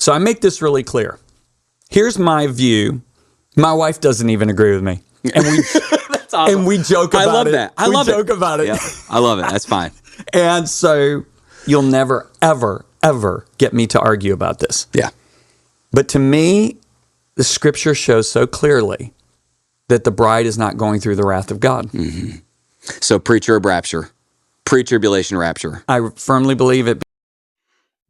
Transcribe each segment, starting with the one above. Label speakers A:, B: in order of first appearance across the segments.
A: So I make this really clear. Here's my view. My wife doesn't even agree with me. And we
B: That's awesome.
A: and we joke about it.
B: I love that. I love it.
A: We joke about it.
B: Yeah, I love it. That's fine.
A: And so you'll never, ever, ever get me to argue about this.
B: Yeah.
A: But to me, the scripture shows so clearly that the bride is not going through the wrath of God.
B: Mm-hmm. So pre-trib rapture, pre-tribulation rapture.
A: I firmly believe it.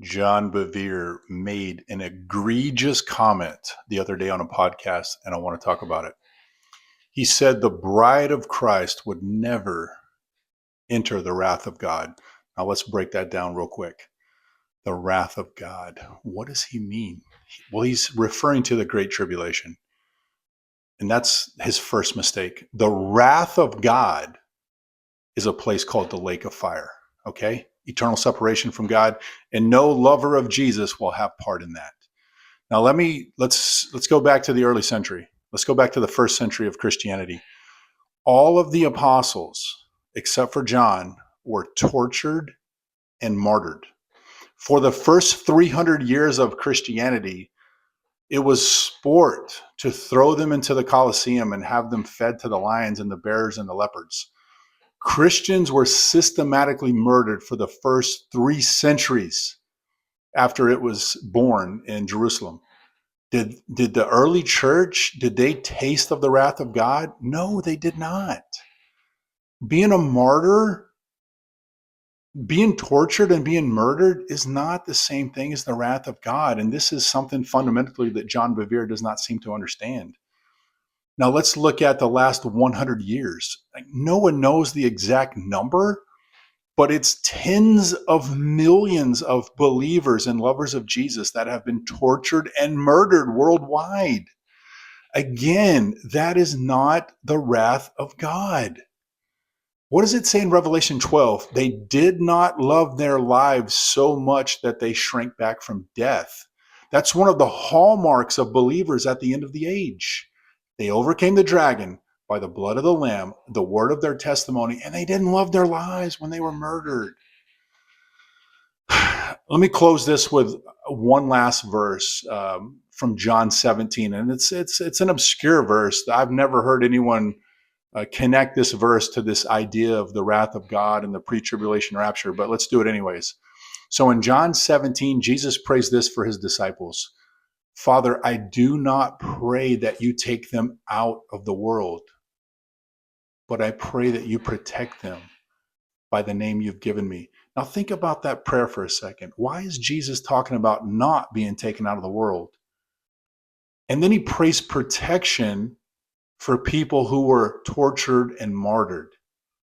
C: John Bevere made an egregious comment the other day on a podcast, and I want to talk about it. He said the bride of Christ would never enter the wrath of God. Now let's break that down real quick. The wrath of God. What does he mean? Well, he's referring to the Great Tribulation. And that's his first mistake. The wrath of God is a place called the lake of fire. Okay? Eternal separation from God, and no lover of Jesus will have part in that. Now let's go back to the early century. Let's go back to the first century of Christianity. All of the apostles, except for John, were tortured and martyred. For the first 300 years of Christianity, it was sport to throw them into the Colosseum and have them fed to the lions and the bears and the leopards. Christians were systematically murdered for the first 3 centuries after it was born in Jerusalem. Did the early church, did they taste of the wrath of God? No, they did not. Being a martyr, being tortured and being murdered is not the same thing as the wrath of God. And this is something fundamentally that John Bevere does not seem to understand. Now let's look at the last 100 years. No one knows the exact number, but it's tens of millions of believers and lovers of Jesus that have been tortured and murdered worldwide. Again, that is not the wrath of God. What does it say in Revelation 12? They did not love their lives so much that they shrank back from death. That's one of the hallmarks of believers at the end of the age. They overcame the dragon by the blood of the Lamb, the word of their testimony, and they didn't love their lives when they were murdered. Let me close this with one last verse from John 17, and it's an obscure verse. I've never heard anyone connect this verse to this idea of the wrath of God and the pre-tribulation rapture, but let's do it anyways. So in John 17, Jesus prays this for his disciples. Father, I do not pray that you take them out of the world, but I pray that you protect them by the name you've given me. Now think about that prayer for a second. Why is Jesus talking about not being taken out of the world? And then he prays protection for people who were tortured and martyred.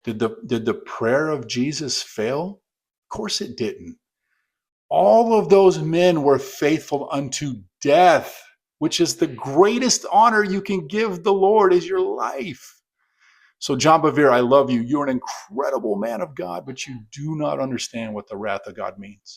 C: Did the prayer of Jesus fail? Of course it didn't. All of those men were faithful unto death, which is the greatest honor you can give the Lord is your life. So John Bevere, I love you. You're an incredible man of God, but you do not understand what the wrath of God means.